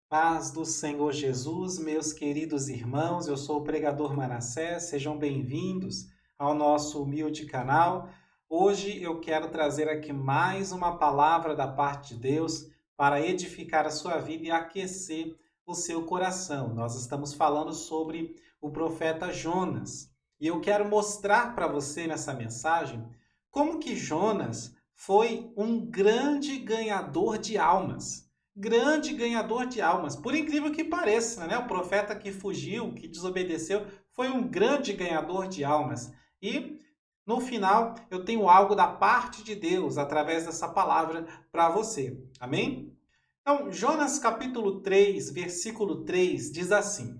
Paz do Senhor Jesus, meus queridos irmãos, eu sou o pregador Manassés, sejam bem-vindos ao nosso humilde canal. Hoje eu quero trazer aqui mais uma palavra da parte de Deus para edificar a sua vida e aquecer o seu coração. Nós estamos falando sobre o profeta Jonas e eu quero mostrar para você nessa mensagem como que Jonas foi um grande ganhador de almas. Grande ganhador de almas. Por incrível que pareça, né? O profeta que fugiu, que desobedeceu, foi um grande ganhador de almas. E no final, eu tenho algo da parte de Deus através dessa palavra para você. Amém? Então, Jonas capítulo 3, versículo 3 diz assim: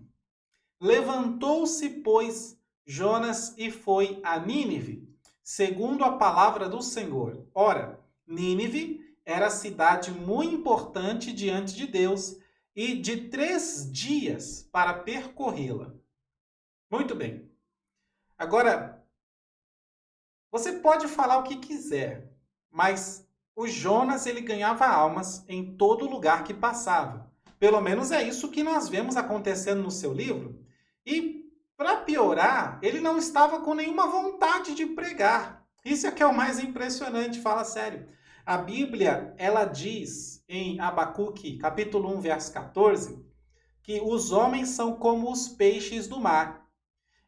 Levantou-se, pois, Jonas e foi a Nínive, segundo a palavra do Senhor. Ora, Nínive era cidade muito importante diante de Deus e de 3 dias para percorrê-la. Muito bem. Agora, você pode falar o que quiser, mas o Jonas ele ganhava almas em todo lugar que passava. Pelo menos é isso que nós vemos acontecendo no seu livro. E, para piorar, ele não estava com nenhuma vontade de pregar. Isso é que é o mais impressionante, fala sério. A Bíblia, ela diz em Abacuque, capítulo 1, verso 14, que os homens são como os peixes do mar.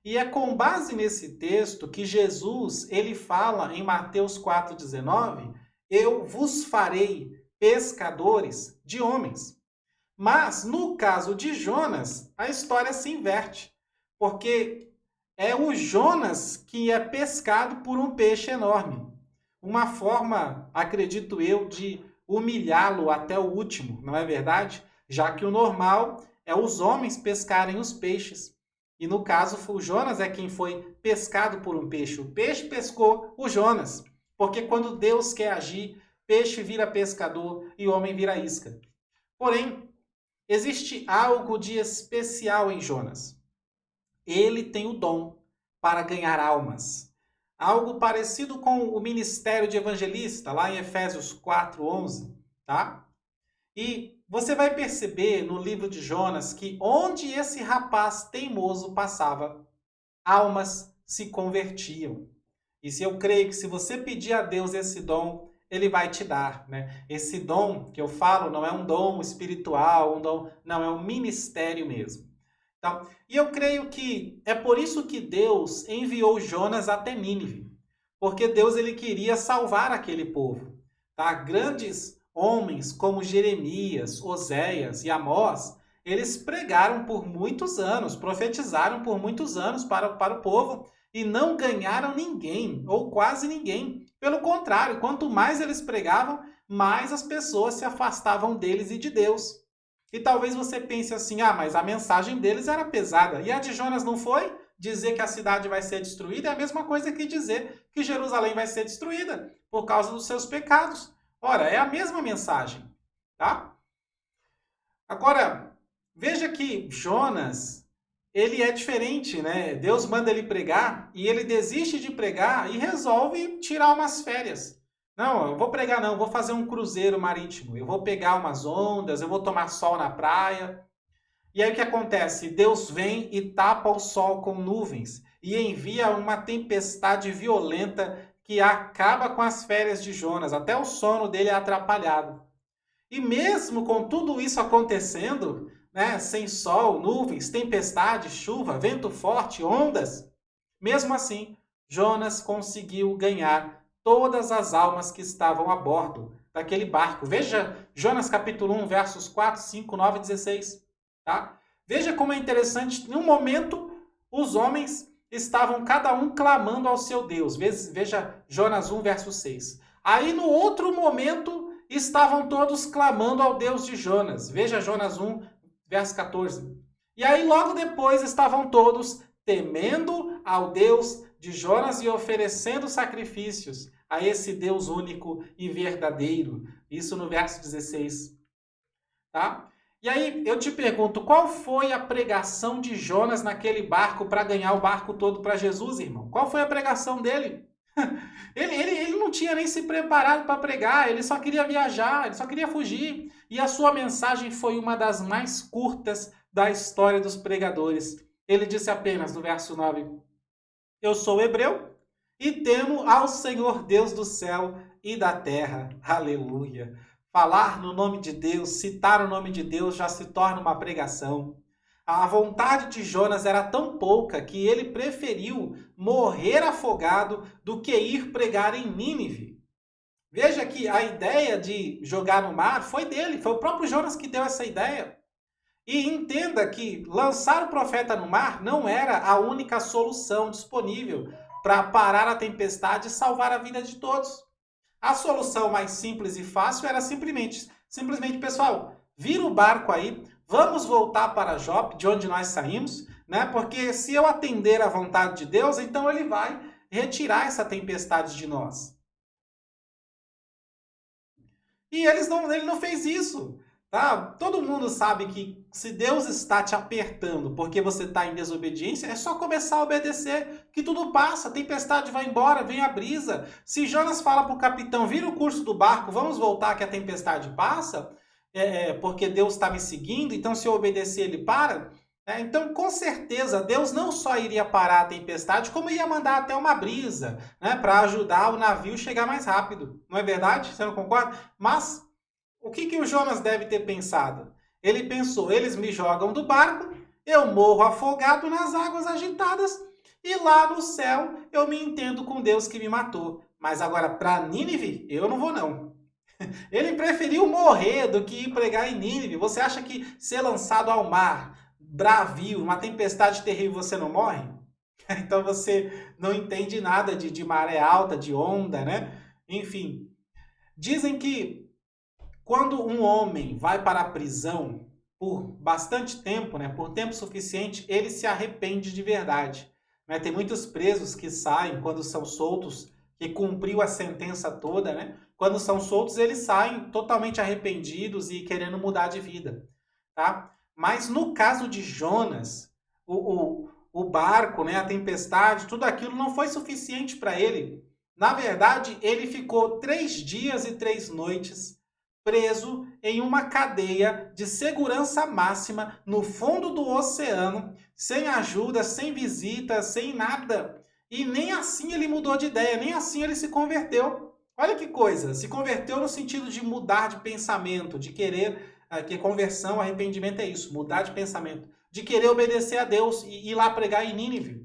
E é com base nesse texto que Jesus, ele fala em Mateus 4,19, eu vos farei pescadores de homens. Mas, no caso de Jonas, a história se inverte, porque é o Jonas que é pescado por um peixe enorme. Uma forma, acredito eu, de humilhá-lo até o último, não é verdade? Já que o normal é os homens pescarem os peixes. E no caso, o Jonas é quem foi pescado por um peixe. O peixe pescou o Jonas. Porque quando Deus quer agir, peixe vira pescador e homem vira isca. Porém, existe algo de especial em Jonas. Ele tem o dom para ganhar almas. Algo parecido com o ministério de evangelista, lá em Efésios 4:11, tá? E você vai perceber no livro de Jonas que onde esse rapaz teimoso passava, almas se convertiam. E se eu creio que se você pedir a Deus esse dom, ele vai te dar, né? Esse dom que eu falo não é um dom espiritual, não é um ministério mesmo. Então, e eu creio que é por isso que Deus enviou Jonas até Nínive, porque Deus ele queria salvar aquele povo, tá? Grandes homens como Jeremias, Oséias e Amós, eles pregaram por muitos anos, profetizaram por muitos anos para o povo e não ganharam ninguém, ou quase ninguém. Pelo contrário, quanto mais eles pregavam, mais as pessoas se afastavam deles e de Deus. E talvez você pense assim, mas a mensagem deles era pesada. E a de Jonas não foi? Dizer que a cidade vai ser destruída é a mesma coisa que dizer que Jerusalém vai ser destruída por causa dos seus pecados. Ora, é a mesma mensagem, tá? Agora, veja que Jonas, ele é diferente, né? Deus manda ele pregar e ele desiste de pregar e resolve tirar umas férias. Não, eu vou pregar não, eu vou fazer um cruzeiro marítimo. Eu vou pegar umas ondas, eu vou tomar sol na praia. E aí o que acontece? Deus vem e tapa o sol com nuvens e envia uma tempestade violenta que acaba com as férias de Jonas. Até o sono dele é atrapalhado. E mesmo com tudo isso acontecendo, né, sem sol, nuvens, tempestade, chuva, vento forte, ondas, mesmo assim, Jonas conseguiu ganhar todas as almas que estavam a bordo daquele barco. Veja Jonas capítulo 1, versos 4, 5, 9 e 16. Tá? Veja como é interessante, em um momento, os homens estavam cada um clamando ao seu Deus. Veja Jonas 1, verso 6. Aí, no outro momento, estavam todos clamando ao Deus de Jonas. Veja Jonas 1, verso 14. E aí, logo depois, estavam todos temendo ao Deus de Jonas e oferecendo sacrifícios a esse Deus único e verdadeiro. Isso no verso 16. Tá? E aí eu te pergunto, qual foi a pregação de Jonas naquele barco para ganhar o barco todo para Jesus, irmão? Qual foi a pregação dele? Ele não tinha nem se preparado para pregar, ele só queria viajar, ele só queria fugir. E a sua mensagem foi uma das mais curtas da história dos pregadores. Ele disse apenas no verso 9: Eu sou hebreu e temo ao Senhor Deus do céu e da terra. Aleluia. Falar no nome de Deus, citar o nome de Deus já se torna uma pregação. A vontade de Jonas era tão pouca que ele preferiu morrer afogado do que ir pregar em Nínive. Veja que a ideia de jogar no mar foi dele, foi o próprio Jonas que deu essa ideia. E entenda que lançar o profeta no mar não era a única solução disponível para parar a tempestade e salvar a vida de todos. A solução mais simples e fácil era simplesmente, pessoal, vira o barco aí, vamos voltar para Jope, de onde nós saímos, né? Porque se eu atender à vontade de Deus, então ele vai retirar essa tempestade de nós. E ele não fez isso. Tá? Todo mundo sabe que se Deus está te apertando porque você está em desobediência, é só começar a obedecer, que tudo passa, a tempestade vai embora, vem a brisa. Se Jonas fala para o capitão, vira o curso do barco, vamos voltar que a tempestade passa, porque Deus está me seguindo, então se eu obedecer ele para. Então, com certeza, Deus não só iria parar a tempestade, como ia mandar até uma brisa, né, para ajudar o navio a chegar mais rápido. Não é verdade? Você não concorda? Mas o que o Jonas deve ter pensado? Ele pensou, eles me jogam do barco, eu morro afogado nas águas agitadas e lá no céu eu me entendo com Deus que me matou. Mas agora para Nínive, eu não vou não. Ele preferiu morrer do que ir pregar em Nínive. Você acha que ser lançado ao mar, bravio, uma tempestade terrível, você não morre? Então você não entende nada de maré alta, de onda, né? Enfim, dizem que quando um homem vai para a prisão por bastante tempo, né, por tempo suficiente, ele se arrepende de verdade. Né? Tem muitos presos que saem quando são soltos, que cumpriu a sentença toda, né? Quando são soltos, eles saem totalmente arrependidos e querendo mudar de vida. Tá? Mas no caso de Jonas, o barco, né, a tempestade, tudo aquilo não foi suficiente para ele. Na verdade, ele ficou 3 dias e 3 noites preso em uma cadeia de segurança máxima no fundo do oceano, sem ajuda, sem visita, sem nada. E nem assim ele mudou de ideia, nem assim ele se converteu. Olha que coisa, se converteu no sentido de mudar de pensamento, de querer, que conversão, arrependimento é isso, mudar de pensamento, de querer obedecer a Deus e ir lá pregar em Nínive.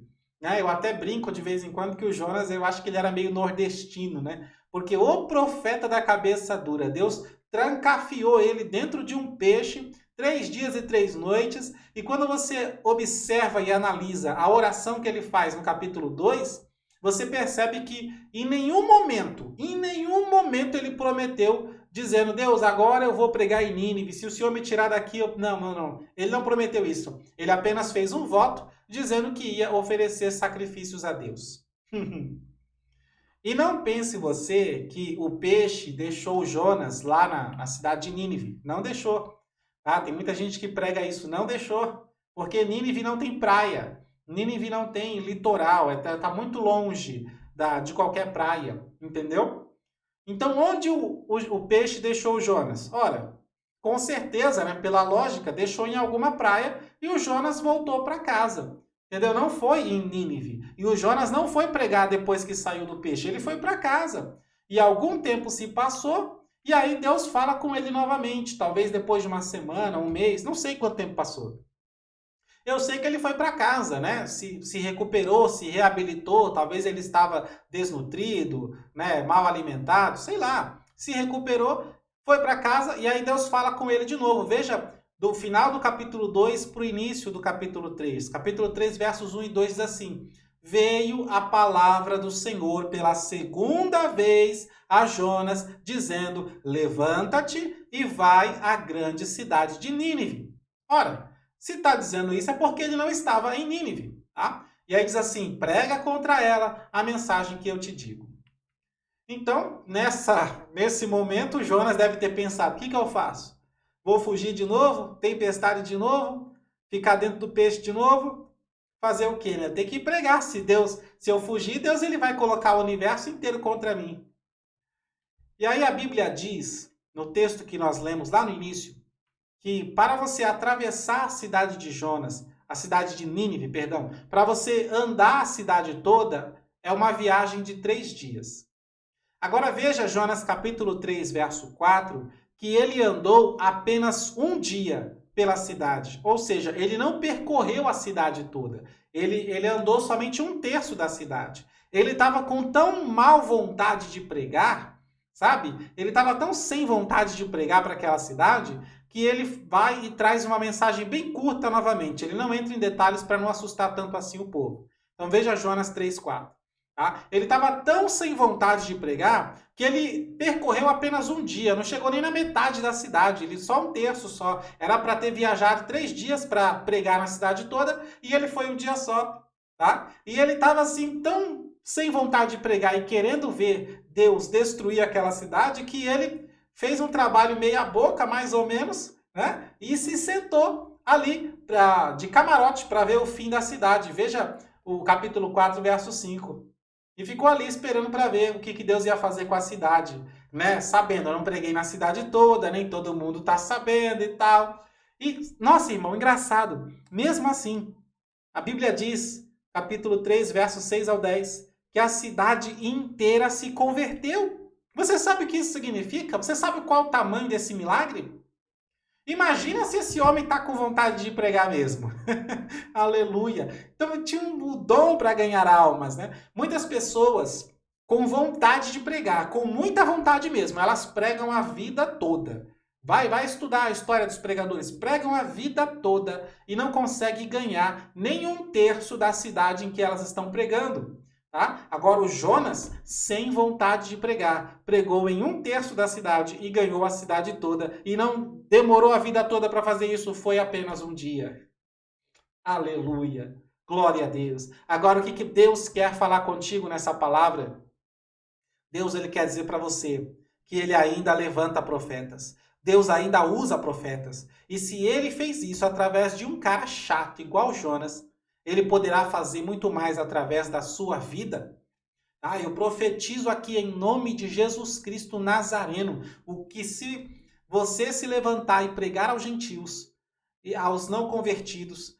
Eu até brinco de vez em quando que o Jonas, eu acho que ele era meio nordestino, né? Porque o profeta da cabeça dura, Deus trancafiou ele dentro de um peixe 3 dias e 3 noites. E quando você observa e analisa a oração que ele faz no capítulo 2, você percebe que em nenhum momento ele prometeu dizendo, Deus, agora eu vou pregar em Nínive, se o Senhor me tirar daqui, eu... Não. Ele não prometeu isso. Ele apenas fez um voto dizendo que ia oferecer sacrifícios a Deus. E não pense você que o peixe deixou Jonas lá na cidade de Nínive. Não deixou. Tá? Tem muita gente que prega isso. Não deixou. Porque Nínive não tem praia. Nínive não tem litoral. Está muito longe de qualquer praia. Entendeu? Então, onde o peixe deixou Jonas? Ora, com certeza, né, pela lógica, deixou em alguma praia e o Jonas voltou para casa. Entendeu? Não foi em Nínive. E o Jonas não foi pregar depois que saiu do peixe. Ele foi para casa. E algum tempo se passou. E aí Deus fala com ele novamente. Talvez depois de uma semana, um mês. Não sei quanto tempo passou. Eu sei que ele foi para casa, né? Se recuperou, se reabilitou. Talvez ele estava desnutrido, né? Mal alimentado. Sei lá. Se recuperou, foi para casa. E aí Deus fala com ele de novo. Veja, do final do capítulo 2 para o início do capítulo 3. Capítulo 3, versos 1 e 2 diz assim: Veio a palavra do Senhor pela segunda vez a Jonas, dizendo, levanta-te e vai à grande cidade de Nínive. Ora, se está dizendo isso é porque ele não estava em Nínive. Tá? E aí diz assim, prega contra ela a mensagem que eu te digo. Então, nesse momento, Jonas deve ter pensado, o que eu faço? Vou fugir de novo? Tempestade de novo? Ficar dentro do peixe de novo? fazer o quê, né? Tem que pregar. Se eu fugir, Deus ele vai colocar o universo inteiro contra mim. E aí a Bíblia diz, no texto que nós lemos lá no início, que para você atravessar a cidade de Jonas, a cidade de Nínive, perdão, para você andar a cidade toda, é uma viagem de 3 dias. Agora veja Jonas capítulo 3, verso 4, que ele andou apenas um dia pela cidade. Ou seja, ele não percorreu a cidade toda. Ele andou somente um terço da cidade. Ele estava com tão mal vontade de pregar, sabe? Ele estava tão sem vontade de pregar para aquela cidade, que ele vai e traz uma mensagem bem curta novamente. Ele não entra em detalhes para não assustar tanto assim o povo. Então veja Jonas 3, 4. Tá? Ele estava tão sem vontade de pregar que ele percorreu apenas um dia, não chegou nem na metade da cidade, ele só um terço só. Era para ter viajado 3 dias para pregar na cidade toda e ele foi um dia só. Tá? E ele estava assim tão sem vontade de pregar e querendo ver Deus destruir aquela cidade que ele fez um trabalho meia boca, mais ou menos, né? E se sentou ali de camarote para ver o fim da cidade. Veja o capítulo 4, verso 5. E ficou ali esperando para ver o que Deus ia fazer com a cidade, né? Sabendo, eu não preguei na cidade toda, nem todo mundo está sabendo e tal. E, nossa, irmão, engraçado. Mesmo assim, a Bíblia diz, capítulo 3, versos 6 ao 10, que a cidade inteira se converteu. Você sabe o que isso significa? Você sabe qual o tamanho desse milagre? Imagina se esse homem está com vontade de pregar mesmo. Aleluia. Então tinha um dom para ganhar almas, né? Muitas pessoas com vontade de pregar, com muita vontade mesmo, elas pregam a vida toda. Vai estudar a história dos pregadores. Pregam a vida toda e não conseguem ganhar nem um terço da cidade em que elas estão pregando. Tá? Agora o Jonas, sem vontade de pregar, pregou em um terço da cidade e ganhou a cidade toda. E não demorou a vida toda para fazer isso, foi apenas um dia. Aleluia! Glória a Deus! Agora o que Deus quer falar contigo nessa palavra? Deus ele quer dizer para você que ele ainda levanta profetas. Deus ainda usa profetas. E se ele fez isso através de um cara chato igual Jonas, ele poderá fazer muito mais através da sua vida. Tá? Eu profetizo aqui em nome de Jesus Cristo Nazareno, o que se você se levantar e pregar aos gentios e aos não convertidos,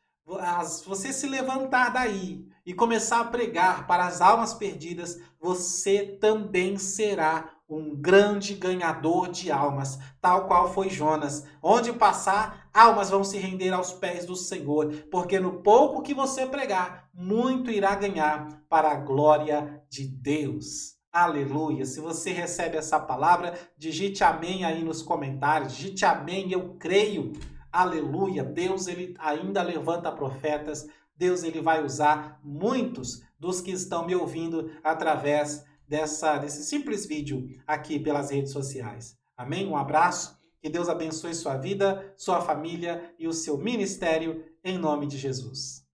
você se levantar daí e começar a pregar para as almas perdidas, você também será um grande ganhador de almas, tal qual foi Jonas. Onde passar, almas vão se render aos pés do Senhor, porque no pouco que você pregar, muito irá ganhar para a glória de Deus. Aleluia! Se você recebe essa palavra, digite amém aí nos comentários, digite amém, eu creio. Aleluia! Deus ele ainda levanta profetas, Deus ele vai usar muitos dos que estão me ouvindo através desse simples vídeo aqui pelas redes sociais. Amém? Um abraço, que Deus abençoe sua vida, sua família e o seu ministério, em nome de Jesus.